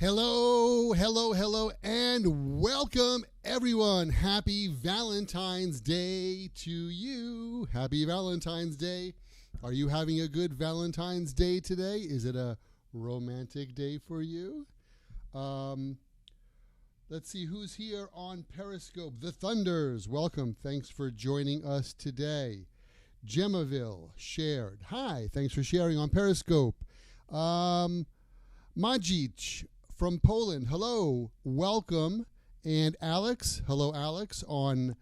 Hello, hello, hello, and welcome everyone. Happy Valentine's Day to you. Happy Valentine's Day. Are you having a good Valentine's Day today? Is it a romantic day for you? Let's see who's here on Periscope. The Thunders, welcome. Thanks for joining us today. Gemaville shared. Hi, thanks for sharing on Periscope. Majic from Poland, hello, welcome. And Alex, hello Alex, on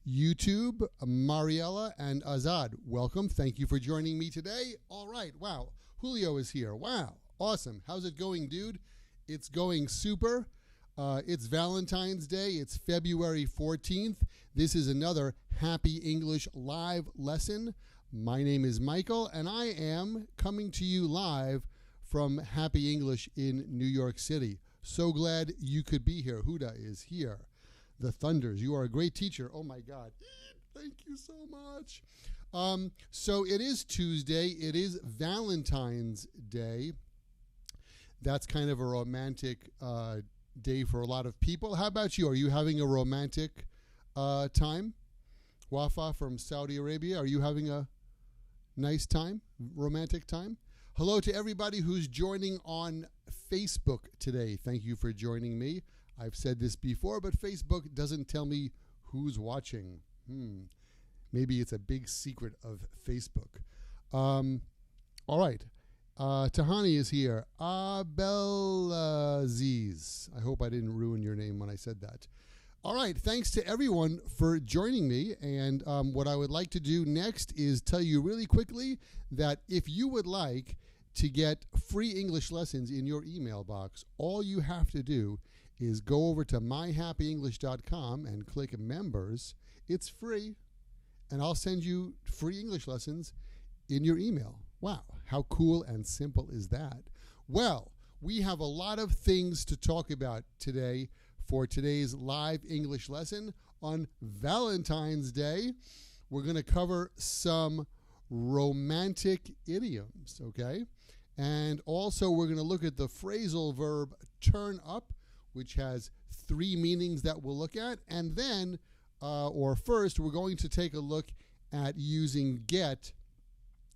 YouTube. Mariella and Azad, welcome. Thank you for joining me today. All right, wow, Julio is here. Wow, awesome. How's it going, dude? It's going super. It's Valentine's Day. It's February 14th. This is another Happy English live lesson. My name is Michael, and I am coming to you live from Happy English in New York City. So glad you could be here. Huda is here. The Thunders, you are a great teacher. Oh my God. Thank you so much. So it is Tuesday. It is Valentine's Day. That's kind of a romantic day for a lot of people. How about you? Are you having a romantic time? Wafa from Saudi Arabia, are you having a nice time? Romantic time? Hello to everybody who's joining on Facebook today. Thank you for joining me. I've said this before, but Facebook doesn't tell me who's watching. Maybe it's a big secret of Facebook. All right. Tahani is here. Abelaziz. I hope I didn't ruin your name when I said that. All right. Thanks to everyone for joining me. And what I would like to do next is tell you really quickly that if you would like to get free English lessons in your email box, all you have to do is go over to myhappyenglish.com and click members. It's free. And I'll send you free English lessons in your email. Wow, how cool and simple is that? Well, we have a lot of things to talk about today for today's live English lesson on Valentine's Day. We're going to cover some romantic idioms, okay? And also we're going to look at the phrasal verb turn up, which has 3 meanings that we'll look at. And then, or first, we're going to take a look at using get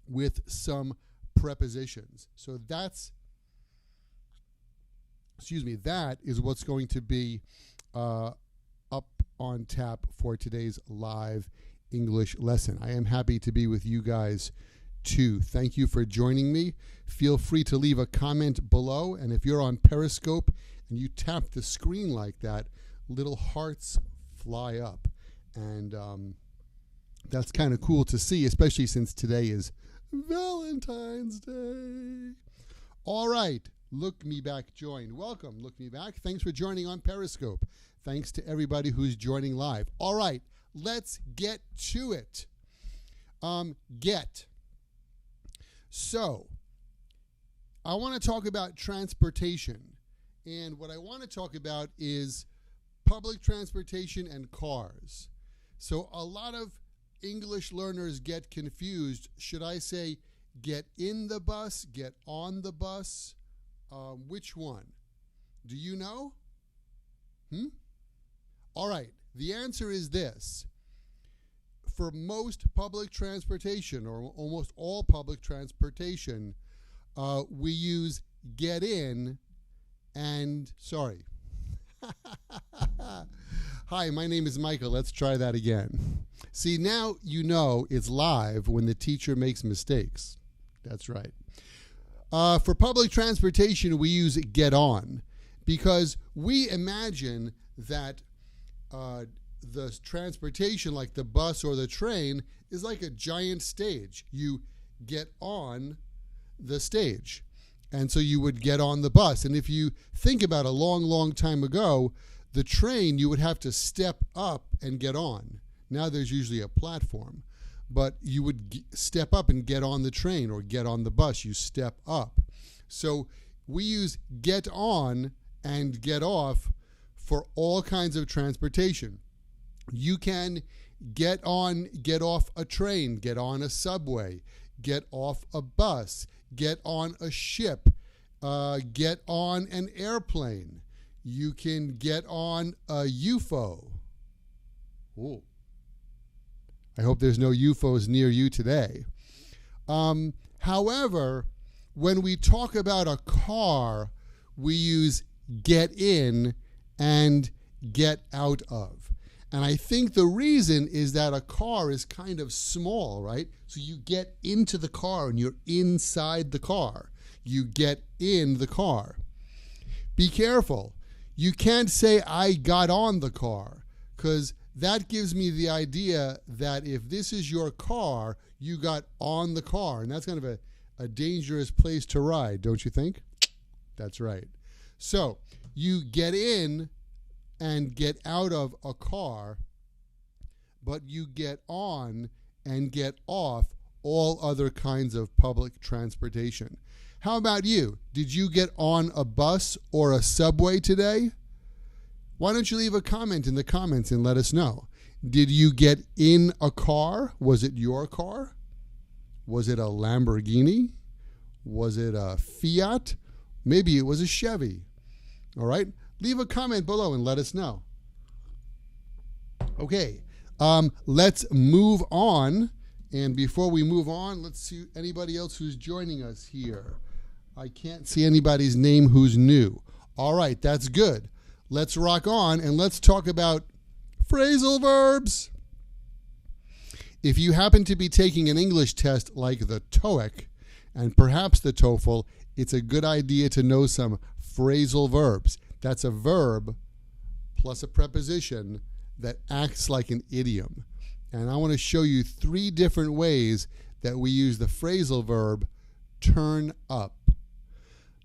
with some prepositions. So that is what's going to be up on tap for today's live English lesson. I am happy to be with you guys too. Thank you for joining me. Feel free to leave a comment below, and if you're on Periscope and you tap the screen like that, little hearts fly up, and that's kind of cool to see, especially since today is Valentine's Day. All right, Look Me Back joined. Welcome, Look Me Back. Thanks for joining on Periscope. Thanks to everybody who's joining live. All right, let's get to it. Get. So, I want to talk about transportation. And what I want to talk about is public transportation and cars. So, a lot of English learners get confused. Should I say get in the bus, get on the bus? Which one? Do you know? All right, the answer is this. For most public transportation, or almost all public transportation, we use get in and, sorry. Hi, my name is Michael. Let's try that again. See, now you know it's live when the teacher makes mistakes. That's right. For public transportation, we use get on because we imagine that the transportation, like the bus or the train, is like a giant stage. You get on the stage. And so you would get on the bus. And if you think about a long, long time ago, the train, you would have to step up and get on. Now there's usually a platform. But you would step up and get on the train or get on the bus. You step up. So we use get on and get off for all kinds of transportation. You can get on, get off a train, get on a subway, get off a bus, get on a ship, get on an airplane. You can get on a UFO. Ooh. I hope there's no UFOs near you today. However, when we talk about a car, we use get in and get out of. And I think the reason is that a car is kind of small, right? So you get into the car and you're inside the car. You get in the car. Be careful. You can't say, I got on the car, because that gives me the idea that if this is your car, you got on the car. And that's kind of a dangerous place to ride, don't you think? That's right. So you get in and get out of a car, but you get on and get off all other kinds of public transportation. How about you? Did you get on a bus or a subway today? Why don't you leave a comment in the comments and let us know? Did you get in a car? Was it your car? Was it a Lamborghini? Was it a Fiat? Maybe it was a Chevy. All right? Leave a comment below and let us know. Okay, let's move on. And before we move on, let's see anybody else who's joining us here. I can't see anybody's name who's new. All right, that's good. Let's rock on and let's talk about phrasal verbs. If you happen to be taking an English test like the TOEIC and perhaps the TOEFL, it's a good idea to know some phrasal verbs. That's a verb plus a preposition that acts like an idiom. And I want to show you 3 different ways that we use the phrasal verb turn up.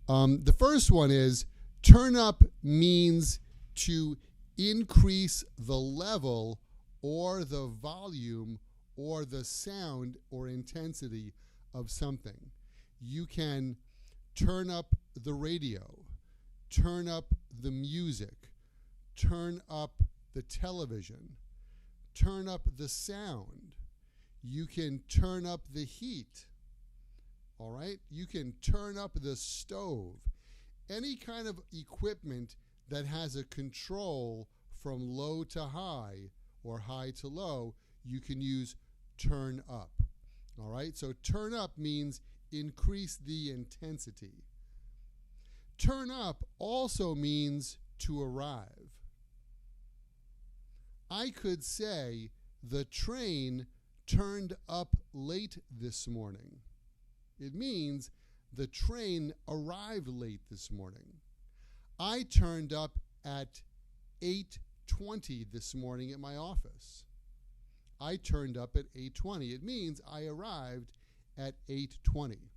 The first one is turn up means to increase the level or the volume or the sound or intensity of something. You can turn up the radio, turn up the music, turn up the television, turn up the sound. You can turn up the heat. All right? You can turn up the stove. Any kind of equipment that has a control from low to high or high to low, you can use turn up. All right? So turn up means increase the intensity. Turn up also means to arrive. I could say the train turned up late this morning. It means the train arrived late this morning. I turned up at 8:20 this morning at my office. I turned up at 8:20. It means I arrived at 8:20.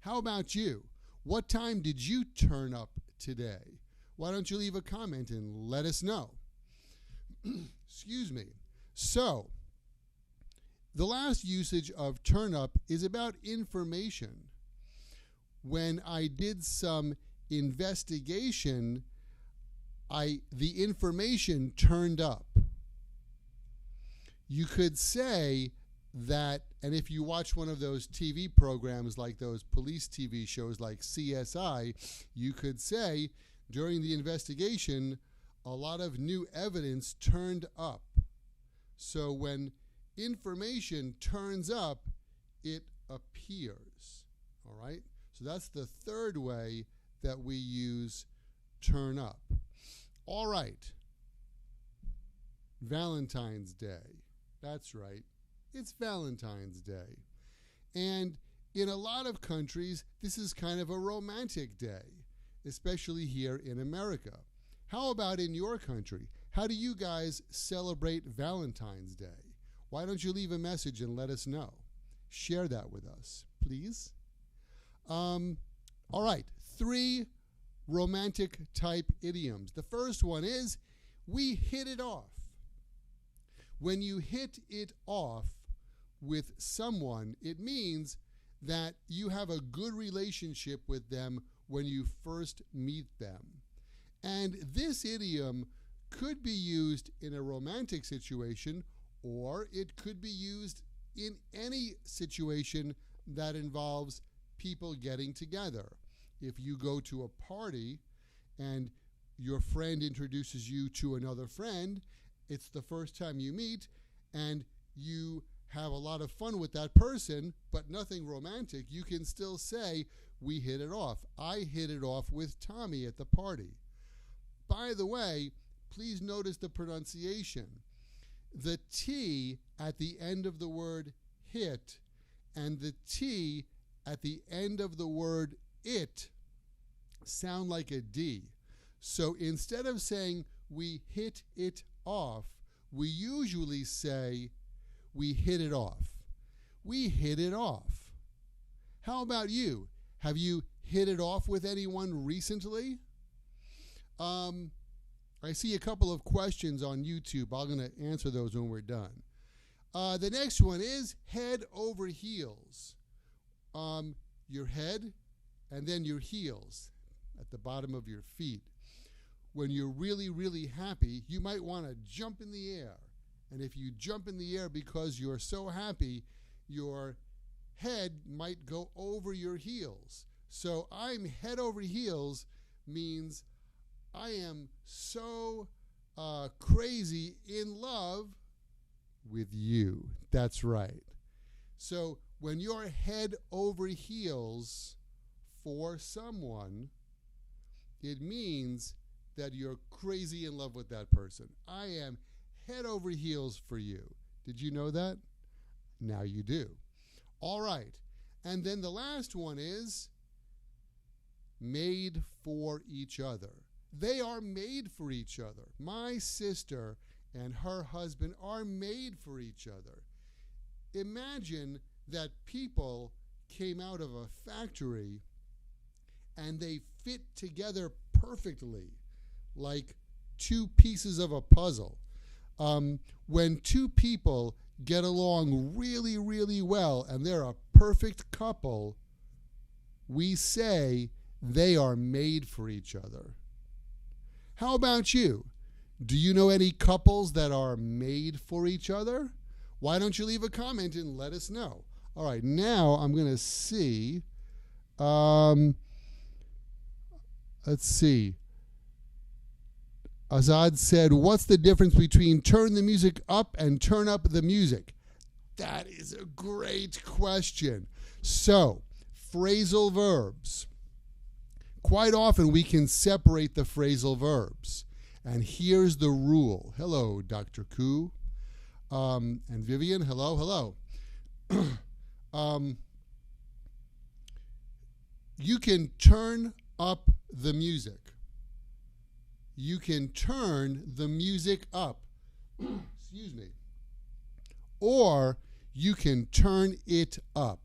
How about you? What time did you turn up today? Why don't you leave a comment and let us know? Excuse me. So, the last usage of turn up is about information. When I did some investigation, the information turned up. You could say that, and if you watch one of those TV programs like those police TV shows like CSI, you could say during the investigation, a lot of new evidence turned up. So when information turns up, it appears. All right? So that's the third way that we use turn up. All right. Valentine's Day. That's right. It's Valentine's Day. And in a lot of countries, this is kind of a romantic day, especially here in America. How about in your country? How do you guys celebrate Valentine's Day? Why don't you leave a message and let us know? Share that with us, please. All right, 3 romantic type idioms. The first one is, we hit it off. When you hit it off with someone, it means that you have a good relationship with them when you first meet them. And this idiom could be used in a romantic situation, or it could be used in any situation that involves people getting together. if you go to a party and your friend introduces you to another friend, it's the first time you meet, and you have a lot of fun with that person, but nothing romantic, you can still say, we hit it off. I hit it off with Tommy at the party. By the way, please notice the pronunciation. The T at the end of the word hit and the T at the end of the word it sound like a D. So instead of saying we hit it off, we usually say we hit it off. We hit it off. How about you? Have you hit it off with anyone recently? I see a couple of questions on YouTube. I'm going to answer those when we're done. The next one is head over heels. Your head and then your heels at the bottom of your feet. When you're really, really happy, you might want to jump in the air. And if you jump in the air because you're so happy, your head might go over your heels. So I'm head over heels means I am so crazy in love with you. That's right. So when you're head over heels for someone, it means that you're crazy in love with that person. I am head over heels for you. Did you know that? Now you do. All right. And then the last one is made for each other. They are made for each other. My sister and her husband are made for each other. Imagine that people came out of a factory and they fit together perfectly, like two pieces of a puzzle. When two people get along really, really well and they're a perfect couple, we say they are made for each other. How about you? Do you know any couples that are made for each other? Why don't you leave a comment and let us know? All right, now I'm going to see. Let's see. Azad said, what's the difference between turn the music up and turn up the music? That is a great question. So, phrasal verbs. Quite often we can separate the phrasal verbs. And here's the rule. Hello, Dr. Koo. And Vivian, hello. You can turn up the music. You can turn the music up. Excuse me. Or you can turn it up.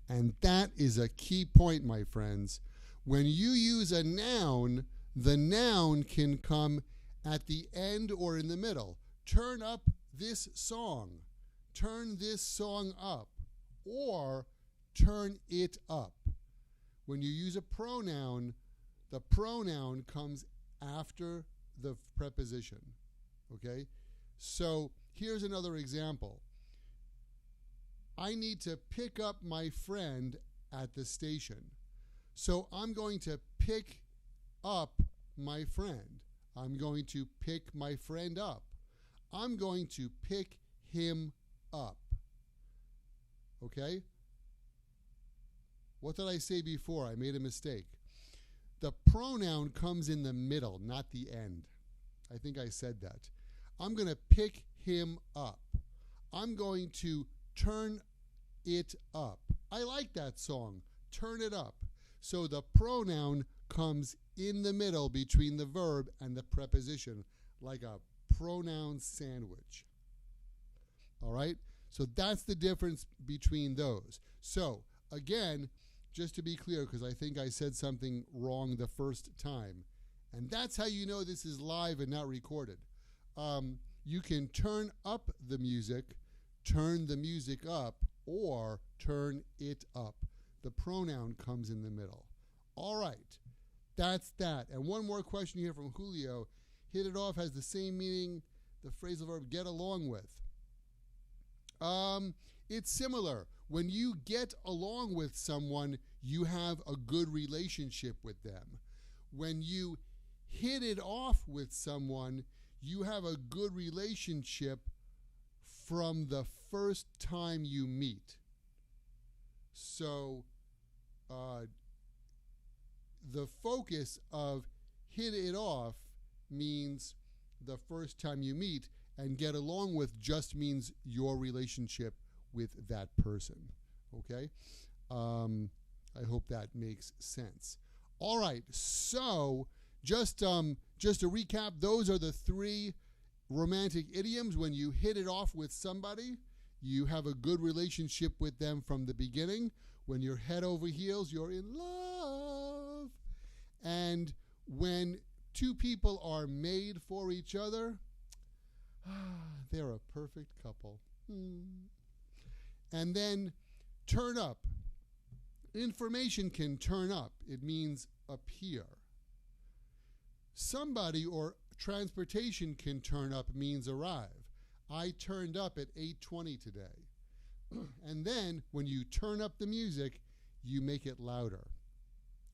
And that is a key point, my friends. When you use a noun, the noun can come at the end or in the middle. Turn up this song. Turn this song up. Or turn it up. When you use a pronoun, the pronoun comes after the preposition. Okay? So here's another example. I need to pick up my friend at the station. So I'm going to pick up my friend. I'm going to pick my friend up. I'm going to pick him up. Okay? What did I say before? I made a mistake. The pronoun comes in the middle, not the end. I think I said that. I'm going to pick him up. I'm going to turn it up. I like that song. Turn it up. So the pronoun comes in the middle between the verb and the preposition, like a pronoun sandwich. All right? So that's the difference between those. So, again, just to be clear, because I think I said something wrong the first time, and that's how you know this is live and not recorded. You can turn up the music, turn the music up, or turn it up. The pronoun comes in the middle. All right, that's that. And one more question here from Julio. Hit it off has the same meaning, the phrasal verb get along with. It's similar. When you get along with someone, you have a good relationship with them. When you hit it off with someone, you have a good relationship from the first time you meet. So the focus of hit it off means the first time you meet, and get along with just means your relationship with that person. Okay? I hope that makes sense. All right, so just to recap, those are the 3 romantic idioms. When you hit it off with somebody, you have a good relationship with them from the beginning. When you're head over heels, you're in love. And when 2 people are made for each other, they're a perfect couple. And then turn up. Information can turn up. It means appear. Somebody or transportation can turn up, means arrive. I turned up at 8:20 today. And then when you turn up the music, you make it louder.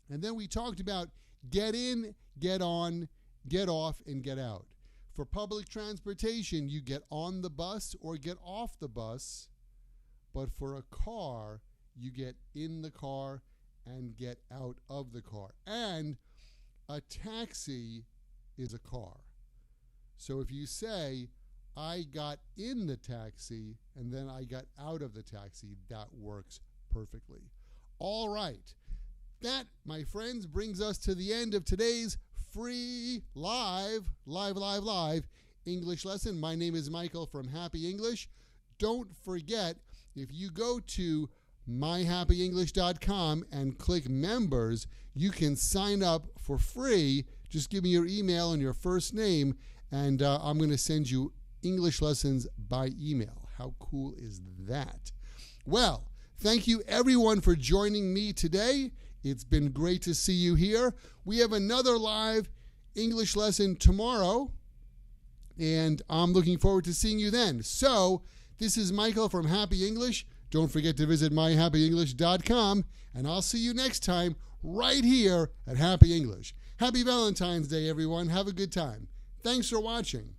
And then we talked about get in, get on, get off, and get out. For public transportation, you get on the bus or get off the bus. But for a car, you get in the car and get out of the car. And a taxi is a car. So if you say, I got in the taxi and then I got out of the taxi, that works perfectly. All right. That, my friends, brings us to the end of today's free live English lesson. My name is Michael from Happy English. Don't forget, if you go to myhappyenglish.com and click members, you can sign up for free. Just give me your email and your first name, and I'm going to send you English lessons by email. How cool is that? Well, thank you everyone for joining me today. It's been great to see you here. We have another live English lesson tomorrow, and I'm looking forward to seeing you then. So, this is Michael from Happy English. Don't forget to visit myhappyenglish.com, and I'll see you next time right here at Happy English. Happy Valentine's Day, everyone. Have a good time. Thanks for watching.